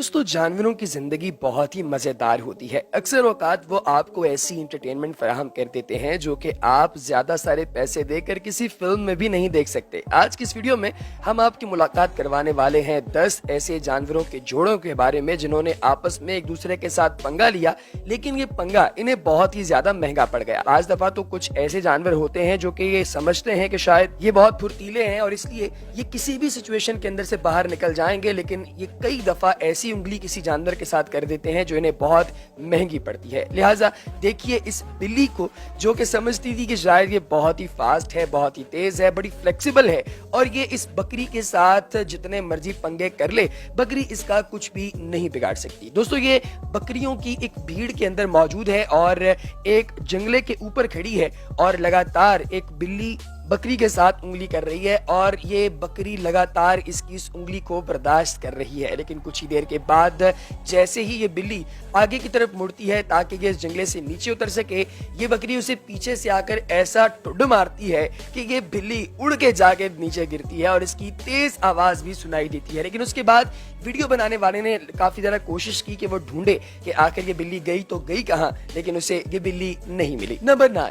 दोस्तों जानवरों की जिंदगी बहुत ही मजेदार होती है। अक्सर औकात वो आपको ऐसी इंटरटेनमेंट फराहम कर देते हैं जो कि आप ज्यादा सारे पैसे देकर किसी फिल्म में भी नहीं देख सकते। आज की इस वीडियो में हम आपकी मुलाकात करवाने वाले हैं 10 ऐसे जानवरों के जोड़ों के बारे में जिन्होंने आपस में एक दूसरे के साथ पंगा लिया, लेकिन ये पंगा इन्हें बहुत ही ज्यादा महंगा पड़ गया। आज दफा तो कुछ ऐसे जानवर होते हैं जो कि ये समझते हैं कि शायद ये बहुत फुर्तीले हैं और इसलिए ये किसी भी सिचुएशन के अंदर से बाहर निकल जाएंगे, लेकिन ये कई दफा ऐसी उंगली किसी जानवर के साथ कर देते हैं जो इन्हें बहुत महंगी पड़ती है। लिहाजा देखिए इस बिल्ली को जो कि समझती थी कि शायद ये बहुत ही फास्ट है, बहुत ही तेज है, बड़ी फ्लेक्सिबल है और ये इस बकरी के साथ जितने मर्जी पंगे कर ले बकरी इसका कुछ भी नहीं बिगाड़ सकती। दोस्तों ये बकरियों की एक भीड़ के अंदर मौजूद है और एक जंगले के ऊपर खड़ी है और लगातार एक बिल्ली बकरी के साथ उंगली कर रही है और ये बकरी लगातार इसकी इस उंगली को बर्दाश्त कर रही है। लेकिन कुछ ही देर के बाद जैसे ही ये बिल्ली आगे की तरफ मुड़ती है ताकि ये इस जंगले से नीचे उतर सके, ये बकरी उसे पीछे से आकर ऐसा ठुड्ड मारती है कि ये बिल्ली उड़ के जाके नीचे गिरती है और इसकी तेज आवाज भी सुनाई देती है। लेकिन उसके बाद वीडियो बनाने वाले ने काफी ज्यादा कोशिश की कि वो ढूंढे कि आखिर ये बिल्ली गई तो गई कहां, लेकिन उसे ये बिल्ली नहीं मिली। Number 9,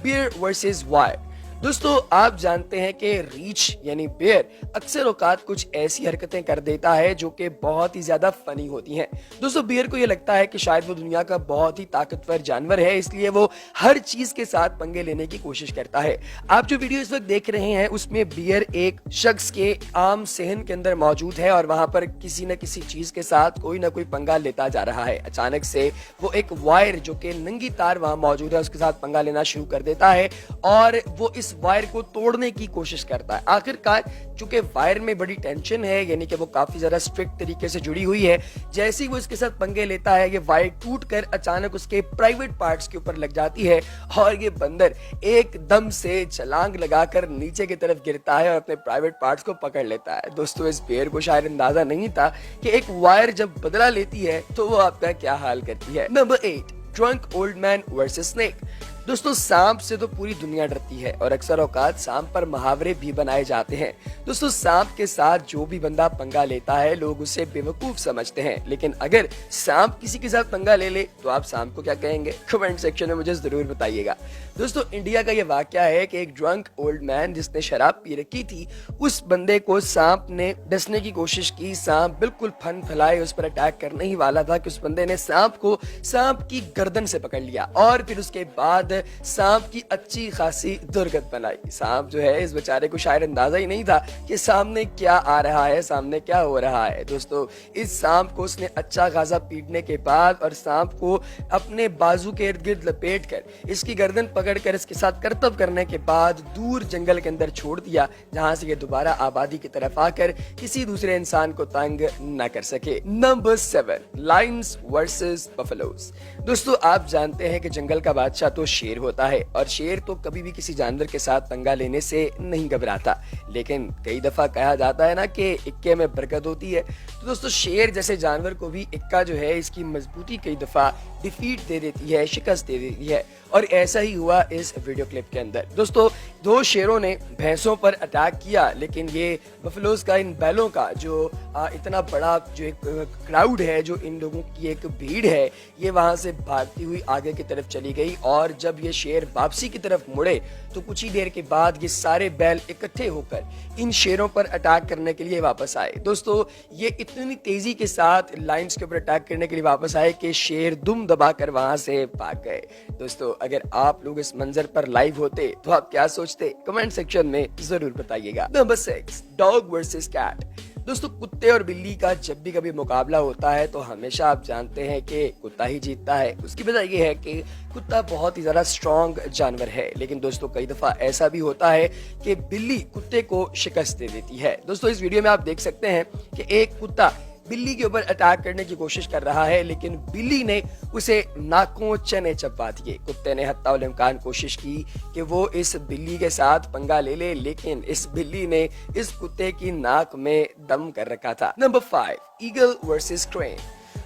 bear versus wire. दोस्तों आप जानते हैं कि रीछ यानी बेयर अक्सर औकात कुछ ऐसी हरकतें कर देता है जो कि बहुत ही ज्यादा फनी होती हैं। दोस्तों बेयर को ये लगता है कि शायद वो दुनिया का बहुत ही ताकतवर जानवर है, इसलिए वो हर चीज के साथ पंगे लेने की कोशिश करता है। आप जो वीडियो इस वक्त देख रहे हैं उसमें बेयर एक शख्स के आम सहन के अंदर मौजूद है और वहां पर किसी न किसी चीज के साथ कोई ना कोई पंगा लेता जा रहा है। अचानक से वो एक वायर जो कि नंगी तार वहां मौजूद है उसके साथ पंगा लेना शुरू कर देता है और वो इस वायर को तोड़ने की कोशिश करता है। आखिरकार चूंकि वायर में बड़ी टेंशन है, यानी कि वो काफी ज्यादा स्ट्रिक्ट तरीके से जुड़ी हुई है, जैसे ही वो इसके साथ पंगे लेता है ये वायर टूटकर अचानक उसके प्राइवेट पार्ट्स के ऊपर लग जाती है और ये बंदर एकदम से छलांग लगाकर नीचे की तरफ गिरता है और अपने प्राइवेट पार्ट्स को पकड़ लेता है। दोस्तों इस बेयर को शायद अंदाजा नहीं था कि एक वायर जब बदला लेती है तो वो आपका क्या हाल करती है। Number 8, drunk old man versus snake. दोस्तों सांप से तो पूरी दुनिया डरती है और अक्सर औकात सांप पर मुहावरे भी बनाए जाते हैं। दोस्तों सांप के साथ जो भी बंदा पंगा लेता है लोग उसे बेवकूफ समझते हैं, लेकिन अगर सांप किसी के साथ पंगा ले ले तो आप सांप को क्या कहेंगे? कमेंट सेक्शन में मुझे जरूर बताइएगा। दोस्तों इंडिया का ये वाकया है कि एक ड्रंक ओल्ड मैन जिसने शराब पी रखी थी उस बंदे को सांप ने डसने की कोशिश की। सांप बिल्कुल फन फैलाए उस पर अटैक करने ही वाला था कि उस बंदे ने सांप को सांप की गर्दन से पकड़ लिया और फिर उसके बाद सांप की अच्छी खासी दुर्गत बनाई। सांप जो है इस बेचारे को शायद अंदाजा ही नहीं था कि सामने क्या आ रहा है, सामने क्या हो रहा है। दोस्तों इस सांप को उसने अच्छा खासा पीटने के बाद और सांप को अपने बाजू के इर्द गिर्द लपेट कर इसकी गर्दन पकड़कर इसके साथ करतब करने के बाद दूर जंगल के अंदर छोड़ दिया, जहां से ये दोबारा आबादी की तरफ आकर किसी दूसरे इंसान को तंग न कर सके। Number 7, Lions versus buffaloes. दोस्तों आप जानते हैं कि जंगल का बादशाह तो शेर होता है और शेर तो कभी भी किसी जानवर के साथ पंगा लेने से नहीं घबराता, लेकिन कई दफा कहा जाता है ना कि इक्के में बरकत होती है। तो दोस्तों शेर जैसे जानवर को भी इक्का जो है इसकी मजबूती कई दफा डिफीट दे देती है, शिकस्त दे देती है और ऐसा ही हुआ इस वीडियो क्लिप के अंदर। दोस्तों 2 शेरों ने भैंसों पर अटैक किया, लेकिन ये बफेलोज का इन बैलों का जो इतना बड़ा जो एक क्राउड है, जो इन लोगों की एक भीड़ है, ये वहां से भागती हुई आगे की तरफ चली गई और जब ये शेर वापसी की तरफ मुड़े तो कुछ ही देर के बाद ये सारे बैल इकट्ठे होकर इन शेरों पर अटैक करने के लिए वापस आए। दोस्तों ये इतनी तेजी के साथ लायंस के ऊपर अटैक करने के लिए वापस आए कि शेर दुम दबाकर वहां से भाग गए। दोस्तों अगर आप लोग इस मंजर पर लाइव होते तो आप क्या सोचते? कमेंट सेक्शन में जरूर बताइएगा। Number 6, dog versus cat. दोस्तों कुत्ते और बिल्ली का जब भी कभी मुकाबला होता है तो हमेशा आप जानते हैं कि कुत्ता ही जीतता है। उसकी वजह यह है कि कुत्ता बहुत ही ज्यादा स्ट्रॉन्ग जानवर है, लेकिन दोस्तों कई दफा ऐसा भी होता है कि बिल्ली कुत्ते को शिकस्त दे देती है। दोस्तों इस वीडियो में आप देख सकते हैं कि एक कुत्ता बिल्ली के ऊपर अटैक करने की कोशिश कर रहा है, लेकिन बिल्ली ने उसे नाकों चने चबा दिए। कुत्ते ने हत्ता इम्कान कोशिश की कि वो इस बिल्ली के साथ पंगा ले ले, लेकिन इस बिल्ली ने इस कुत्ते की नाक में दम कर रखा था। Number 5, eagle versus crane.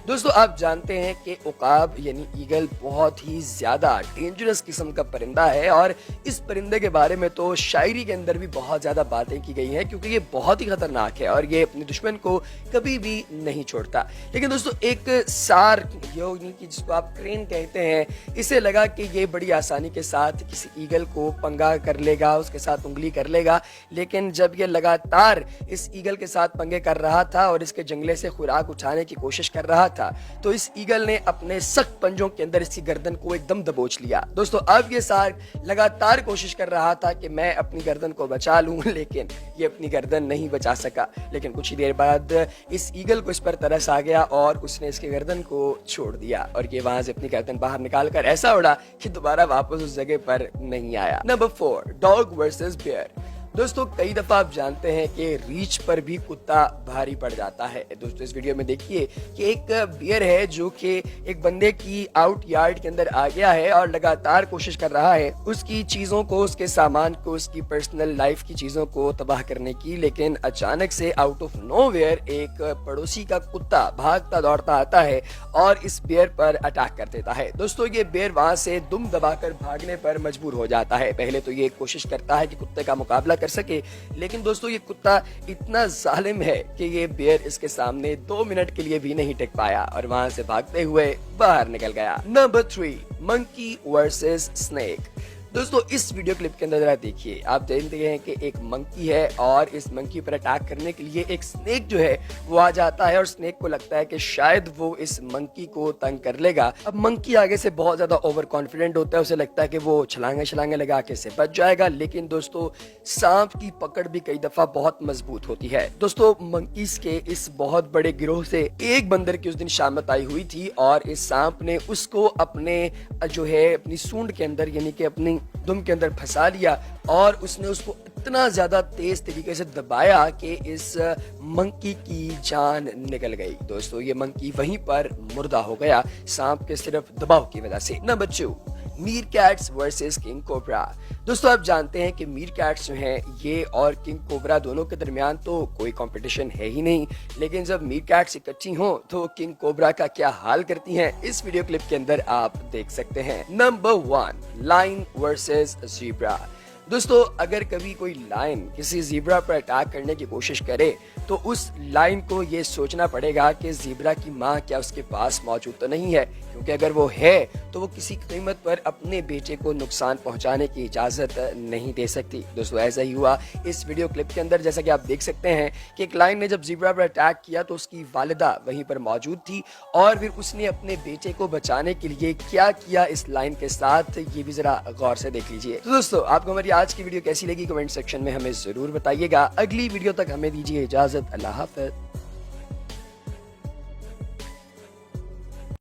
दोस्तों आप जानते हैं कि उकाब यानी ईगल बहुत ही ज्यादा डेंजरस किस्म का परिंदा है और इस परिंदे के बारे में तो शायरी के अंदर भी बहुत ज्यादा बातें की गई हैं क्योंकि ये बहुत ही खतरनाक है और ये अपने दुश्मन को कभी भी नहीं छोड़ता। लेकिन दोस्तों एक सार्क यानी कि जिसको आप क्रेन कहते हैं, इसे लगा कि ये बड़ी आसानी के साथ किसी ईगल को पंगा कर लेगा, उसके साथ उंगली कर लेगा। लेकिन जब ये लगातार इस ईगल के साथ पंगे कर रहा था और इसके जंगले से खुराक उठाने की कोशिश कर रहा था तो इस ईगल ने अपने सख्त पंजों के अंदर इसकी गर्दन को एकदम दबोच लिया। दोस्तों अब ये सार्क लगातार कोशिश कर रहा था कि मैं अपनी गर्दन को बचा लूं, लेकिन ये अपनी गर्दन नहीं बचा सका। लेकिन कुछ ही देर बाद इस ईगल को इस पर तरस आ गया और उसने इसकी गर्दन को छोड़ दिया और ये वहां से अपनी गर्दन बाहर निकाल कर ऐसा उड़ा कि दोबारा वापस उस जगह पर नहीं आया। Number 4, dog versus bear. दोस्तों कई दफा आप जानते हैं कि रीच पर भी कुत्ता भारी पड़ जाता है। दोस्तों इस वीडियो में देखिए कि एक बियर है जो कि एक बंदे की आउट यार्ड के अंदर आ गया है और लगातार कोशिश कर रहा है उसकी चीजों को, उसके सामान को, उसकी पर्सनल लाइफ की चीजों को तबाह करने की। लेकिन अचानक से आउट ऑफ नोवेयर एक पड़ोसी का कुत्ता भागता दौड़ता आता है और इस बियर पर अटैक कर देता है। दोस्तों ये बियर वहां से दुम दबाकर भागने पर मजबूर हो जाता है। पहले तो ये कोशिश करता है कि कुत्ते का मुकाबला कर सके, लेकिन दोस्तों ये कुत्ता इतना जालिम है कि ये बियर इसके सामने 2 मिनट के लिए भी नहीं टिक पाया और वहां से भागते हुए बाहर निकल गया। Number 3, monkey versus snake. दोस्तों इस वीडियो क्लिप के अंदर जरा देखिए, आप जानते हैं कि एक मंकी है और इस मंकी पर अटैक करने के लिए एक स्नेक जो है वो आ जाता है और स्नेक को लगता है कि शायद वो इस मंकी को तंग कर लेगा। अब मंकी आगे से बहुत ज्यादा ओवर कॉन्फिडेंट होता है, उसे लगता है कि वो छलांगे लगा के से बच जाएगा। लेकिन दोस्तों सांप की पकड़ भी कई दफा बहुत मजबूत होती है। दोस्तों मंकीज के इस बहुत बड़े गिरोह से एक बंदर की उस दिन शामत आई हुई थी और इस सांप ने उसको अपने जो है अपनी सूंड के अंदर यानी कि अपनी दुम के अंदर फंसा लिया और उसने उसको इतना ज्यादा तेज तरीके से दबाया कि इस मंकी की जान निकल गई। दोस्तों ये मंकी वहीं पर मुर्दा हो गया सांप के सिर्फ दबाव की वजह से। Number 2, Mir cats versus king cobra. दोस्तों आप जानते हैं कि मीर कैट्स जो हैं ये और किंग कोबरा दोनों के दरमियान तो कोई कंपटीशन है ही नहीं, लेकिन जब मीर कैट्स इकट्ठी हों तो किंग कोबरा का क्या हाल करती हैं इस वीडियो क्लिप के अंदर आप देख सकते हैं। Number 1, lion versus zebra. दोस्तों अगर कभी कोई लायन किसी ज़ीब्रा पर अटैक करने की कोशिश करे तो उस लायन को ये सोचना पड़ेगा कि ज़ीब्रा की माँ क्या उसके पास मौजूद तो नहीं है, क्योंकि अगर वो है तो वो किसी कीमत पर अपने बेटे को नुकसान पहुंचाने की इजाजत नहीं दे सकती। दोस्तों ऐसा ही हुआ इस वीडियो क्लिप के अंदर, जैसा कि आप देख सकते हैं कि एक लायन ने जब ज़ीब्रा पर अटैक किया तो उसकी वालिदा वहीं पर मौजूद थी और फिर उसने अपने बेटे को बचाने के लिए क्या किया इस लायन के साथ, ये भी जरा गौर से देख लीजिए। तो दोस्तों आपको हमारी आज की वीडियो कैसी लगी कमेंट सेक्शन में हमें जरूर बताइएगा। अगली वीडियो तक हमें दीजिए इजाजत। अल्लाह हाफ़िज़।